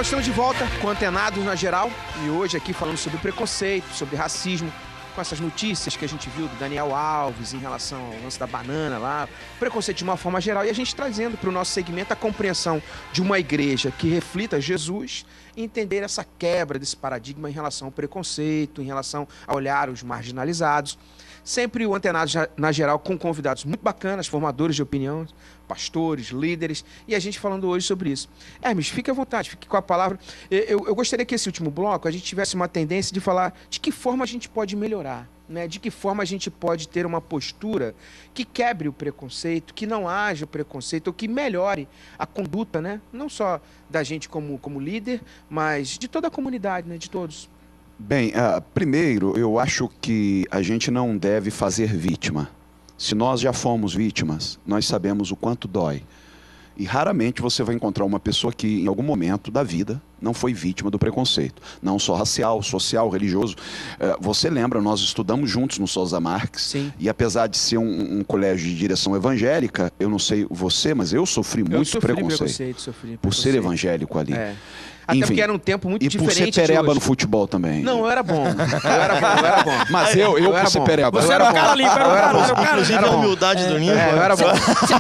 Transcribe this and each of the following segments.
pessoal, estamos de volta com Antenados na Geral e hoje aqui falando sobre preconceito, sobre racismo, com essas notícias que a gente viu do Daniel Alves em relação ao lance da banana lá, preconceito de uma forma geral, e a gente trazendo para o nosso segmento a compreensão de uma igreja que reflita Jesus e entender essa quebra desse paradigma em relação ao preconceito, em relação a olhar os marginalizados. Sempre o Antenados na Geral com convidados muito bacanas, formadores de opinião, pastores, líderes, e a gente falando hoje sobre isso. Hermes, fique à vontade, fique com a palavra. Eu gostaria que esse último bloco a gente tivesse uma tendência de falar de que forma a gente pode melhorar, né? De que forma a gente pode ter uma postura que quebre o preconceito, que não haja preconceito, ou que melhore a conduta, né? Não só da gente como líder, mas de toda a comunidade, né? De todos. Bem, primeiro, eu acho que a gente não deve fazer vítima. Se nós já fomos vítimas, nós sabemos o quanto dói. E raramente você vai encontrar uma pessoa que, em algum momento da vida, não foi vítima do preconceito. Não só racial, social, religioso. Você lembra, nós estudamos juntos no Souza Marques. Sim. E apesar de ser um colégio de direção evangélica, eu não sei você, mas eu sofri muito preconceito. Por ser evangélico ali. É. Até enfim, porque era um tempo muito diferente. E por ser pereba no futebol também. Não, eu era bom. Eu era bom. Mas eu por ser pereba. Você era o cara ali, Inclusive a humildade do Ninho. Eu era bom.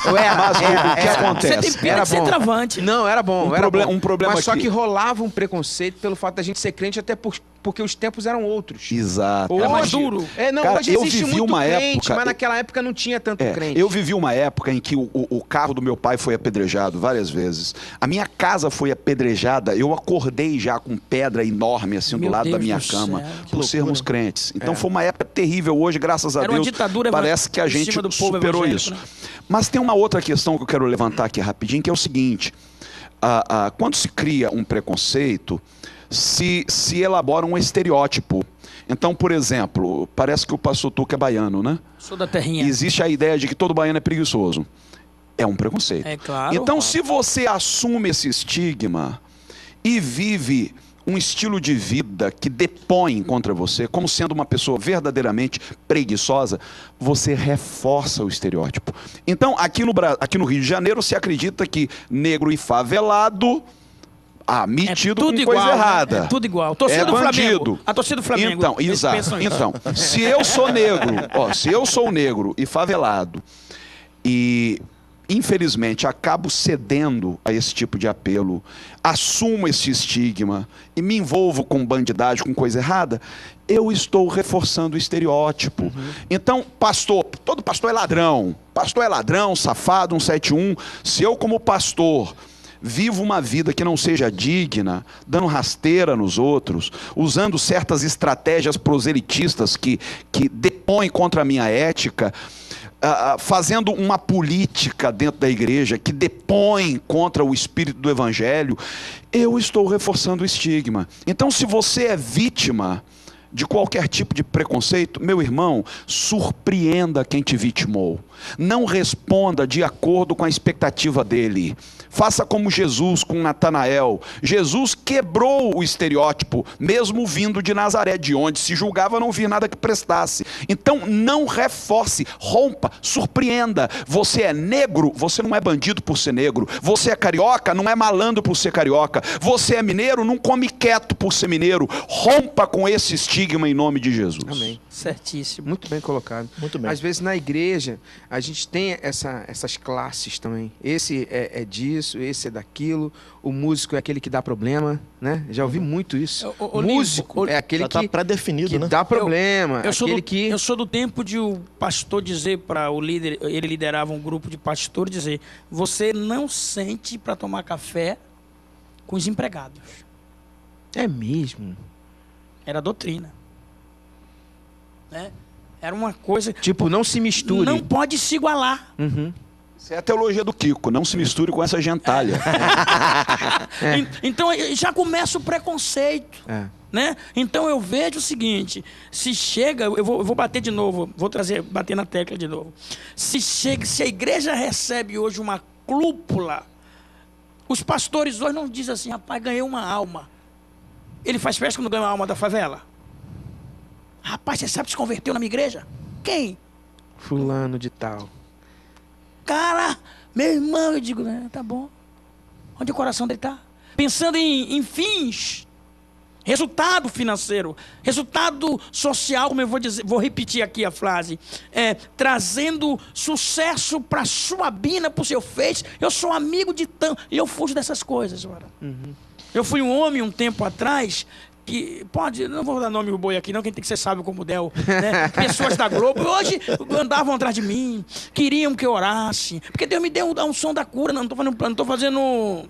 Eu era. Mas o que acontece? Você tem pena de ser travante. Não, era bom. Um problema mas só aqui. que rolava um preconceito pelo fato da gente ser crente, até porque os tempos eram outros. Exato. Hoje, é mais duro. Cara, hoje eu existe vivi muito uma crente, época, mas naquela época não tinha tanto crente. Eu vivi uma época em que o carro do meu pai foi apedrejado várias vezes. A minha casa foi apedrejada. Eu acordei já com pedra enorme assim do lado da minha cama, por sermos crentes. Então foi uma época terrível. Hoje, graças a Era uma Deus, ditadura parece que a em gente cima do povo superou evangélico, isso. né? Mas tem uma outra questão que eu quero levantar aqui rapidinho, que é o seguinte. Quando se cria um preconceito, se elabora um estereótipo. Então, por exemplo, parece que o pastor Tuca é baiano, né? Sou da terrinha. Existe a ideia de que todo baiano é preguiçoso. É um preconceito. É claro. Então, se você assume esse estigma e vive um estilo de vida que depõe contra você, como sendo uma pessoa verdadeiramente preguiçosa, você reforça o estereótipo. Então, aqui no Rio de Janeiro, se acredita que negro e favelado... metido com igual, coisa errada. É tudo igual. Torcida do bandido. Flamengo. A torcida do Flamengo. Então, exato. Então, se eu sou negro, se eu sou negro e favelado e infelizmente acabo cedendo a esse tipo de apelo, assumo esse estigma e me envolvo com bandidagem, com coisa errada, eu estou reforçando o estereótipo. Então, todo pastor é ladrão, safado, 171. Se eu como pastor vivo uma vida que não seja digna, dando rasteira nos outros, usando certas estratégias proselitistas que depõem contra a minha ética, fazendo uma política dentro da igreja que depõe contra o espírito do evangelho, eu estou reforçando o estigma. Então, se você é vítima de qualquer tipo de preconceito, meu irmão, surpreenda quem te vitimou. Não responda de acordo com a expectativa dele. Faça como Jesus com Natanael. Jesus quebrou o estereótipo, mesmo vindo de Nazaré, de onde se julgava não vir nada que prestasse. Então não reforce, rompa, surpreenda. Você é negro, você não é bandido por ser negro. Você é carioca, não é malandro por ser carioca. Você é mineiro, não come quieto por ser mineiro. Rompa com esse estigma em nome de Jesus. Amém. Certíssimo. Muito bem colocado. Muito bem. Às vezes na igreja a gente tem essas classes também. Esse é disso, esse é daquilo. O músico é aquele que dá problema, né? Já ouvi muito isso. O músico é aquele já tá pré-definido, que né? dá problema. Eu sou do tempo de o pastor dizer para o líder, ele liderava um grupo de pastores, dizer: você não sente para tomar café com os empregados. É mesmo? Era a doutrina. Né? Era uma coisa... Tipo, não se misture. Não pode se igualar. Isso é a teologia do Kiko, não se misture com essa gentalha. Então já começa o preconceito. Né? Então eu vejo o seguinte: se chega, eu vou bater de novo, bater na tecla de novo. Se a igreja recebe hoje uma cúpula, os pastores hoje não dizem assim: rapaz, ganhei uma alma. Ele faz festa quando ganha uma alma da favela? Rapaz, você sabe que se converteu na minha igreja? Quem? Fulano de tal. Cara, meu irmão, eu digo, tá bom. Onde o coração dele tá? pensando em fins, resultado financeiro, resultado social, como eu vou dizer, vou repetir aqui a frase, trazendo sucesso para sua vida, para o seu Face. Eu sou amigo de tanto, e eu fujo dessas coisas, mano. Eu fui um homem um tempo atrás que não vou dar nome do boi aqui não, quem tem que ser sábio como Del, né? Pessoas da Globo hoje andavam atrás de mim, queriam que eu orasse, porque Deus me deu um som da cura. Não estou fazendo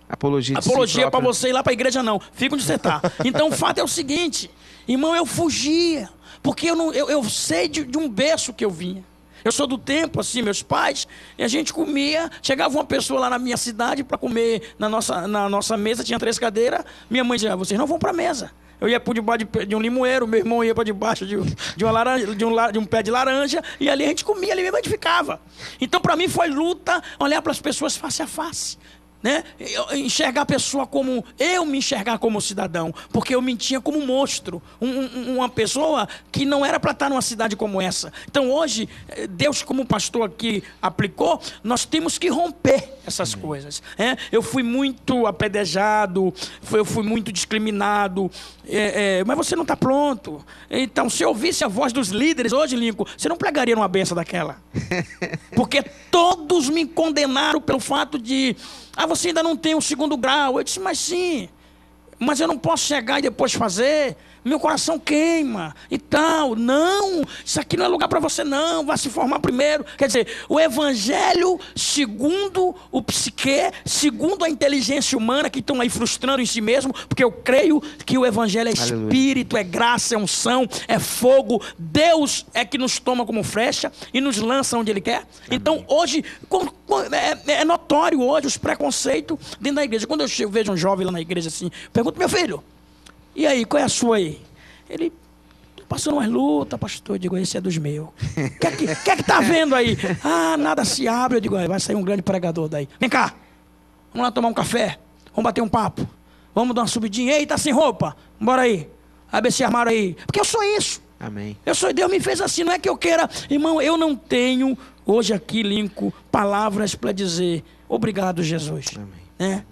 apologia para você ir lá para a igreja, não. Fica onde você está. Então o fato é o seguinte, irmão, eu fugia, porque eu sei de um berço que eu vinha. Eu sou do tempo, assim, meus pais, e a gente comia, chegava uma pessoa lá na minha cidade para comer na nossa mesa, tinha 3 cadeiras, minha mãe dizia, vocês não vão para a mesa. Eu ia por debaixo de um limoeiro, meu irmão ia para debaixo de um pé de laranja, e ali a gente comia, ali mesmo a gente ficava. Então, para mim, foi luta olhar para as pessoas face a face. Né? Enxergar a pessoa como eu me enxergar como cidadão, porque eu me tinha como monstro, uma pessoa que não era para estar numa cidade como essa. Então hoje, Deus, como o pastor aqui aplicou, nós temos que romper essas coisas. Eu fui muito apedrejado, eu fui muito discriminado, mas você não está pronto. Então, se eu ouvisse a voz dos líderes hoje, Lincoln, você não pregaria numa benção daquela, porque todos me condenaram pelo fato de você ainda não tem um 2º grau. Eu disse, mas sim, mas eu não posso chegar e depois fazer. Meu coração queima e tal. Não, isso aqui não é lugar para você não, vai se formar primeiro. Quer dizer, o evangelho segundo o psique, segundo a inteligência humana, que estão aí frustrando em si mesmo, porque eu creio que o evangelho é espírito, é graça, é unção, é fogo. Deus é que nos toma como flecha e nos lança onde Ele quer. Amém. Então hoje, é notório hoje os preconceitos dentro da igreja. Quando eu vejo um jovem lá na igreja assim, pergunto, meu filho, e aí, qual é a sua aí? Ele, passando umas lutas, pastor. Eu digo, esse é dos meus. O que é que tá vendo aí? Nada se abre. Eu digo, vai sair um grande pregador daí. Vem cá, vamos lá tomar um café, vamos bater um papo, vamos dar uma subidinha. Ei, tá sem roupa? Bora aí, abre esse armário aí. Porque eu sou isso. Amém. Deus me fez assim, não é que eu queira. Irmão, eu não tenho, hoje aqui, Lincoln, palavras para dizer, obrigado, Jesus. Amém.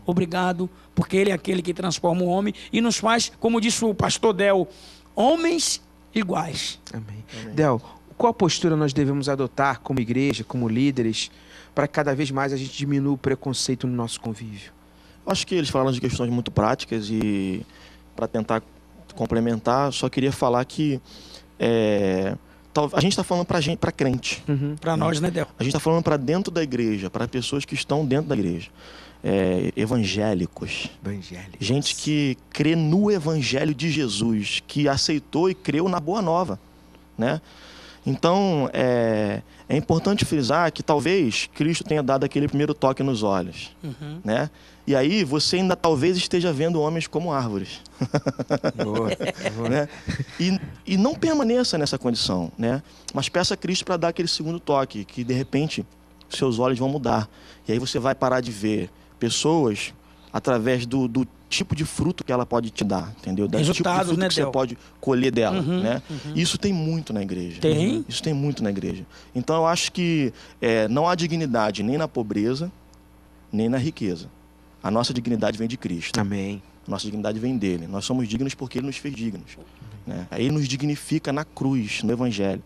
Obrigado, porque Ele é aquele que transforma o homem e nos faz, como disse o pastor Del, homens iguais. Amém. Del, qual postura nós devemos adotar como igreja, como líderes, para que cada vez mais a gente diminua o preconceito no nosso convívio? Acho que eles falaram de questões muito práticas e, para tentar complementar, só queria falar que a gente está falando para crente. Para nós, né, Del? A gente está falando para dentro da igreja, para pessoas que estão dentro da igreja. Evangélicos. Gente que crê no evangelho de Jesus, que aceitou e creu na boa nova, né? Então, é importante frisar que talvez Cristo tenha dado aquele primeiro toque nos olhos, né? E aí você ainda talvez esteja vendo homens como árvores. Boa. Né? E não permaneça nessa condição, né? Mas peça a Cristo para dar aquele segundo toque, que de repente seus olhos vão mudar. E aí você vai parar de ver pessoas através do tipo de fruto que ela pode te dar, entendeu? Do tipo de fruto, né, que você pode colher dela, né? Isso tem muito na igreja. Isso tem muito na igreja. Então eu acho que não há dignidade nem na pobreza, nem na riqueza. A nossa dignidade vem de Cristo. Amém. Nossa dignidade vem dele. Nós somos dignos porque Ele nos fez dignos. Né? Aí Ele nos dignifica na cruz, no Evangelho.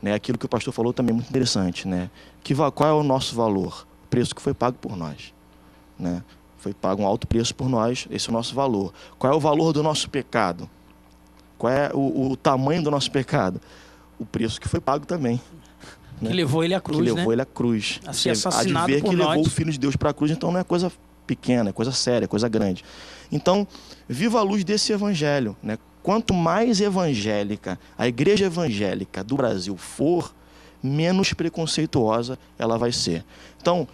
Né? Aquilo que o pastor falou também é muito interessante. Né? Qual é o nosso valor? O preço que foi pago por nós. Né? Foi pago um alto preço por nós, esse é o nosso valor. Qual é o valor do nosso pecado? Qual é o tamanho do nosso pecado? O preço que foi pago também. Que levou ele à cruz, que levou ele à cruz. A ser assassinado há de ver por que nós. Levou o Filho de Deus para a cruz, então não é coisa pequena, é coisa séria, é coisa grande. Então, viva a luz desse evangelho. Né? Quanto mais evangélica a igreja evangélica do Brasil for, menos preconceituosa ela vai ser. Então,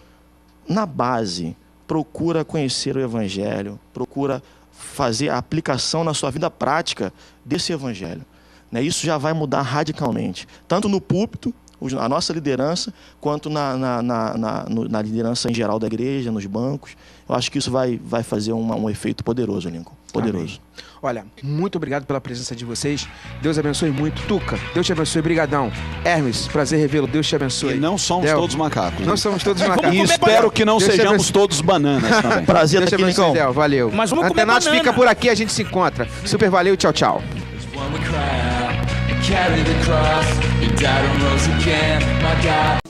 na base, procura conhecer o evangelho, procura fazer a aplicação na sua vida prática desse evangelho. Né? Isso já vai mudar radicalmente, tanto no púlpito a nossa liderança, quanto na liderança em geral da igreja, nos bancos. Eu acho que isso vai fazer um efeito poderoso, Lincoln. Poderoso. Amém. Olha, muito obrigado pela presença de vocês. Deus abençoe muito. Tuca, Deus te abençoe. Brigadão. Hermes, prazer revê-lo. Deus te abençoe. E não somos todos macacos. Não somos todos macacos. E espero que não sejamos todos bananas também. Prazer estar aqui, Lincoln. Del, valeu. Mas vamos comer Antenados banana. fica por aqui, a gente se encontra. Super valeu e tchau, tchau. Carry the cross, you died and rose again, my God.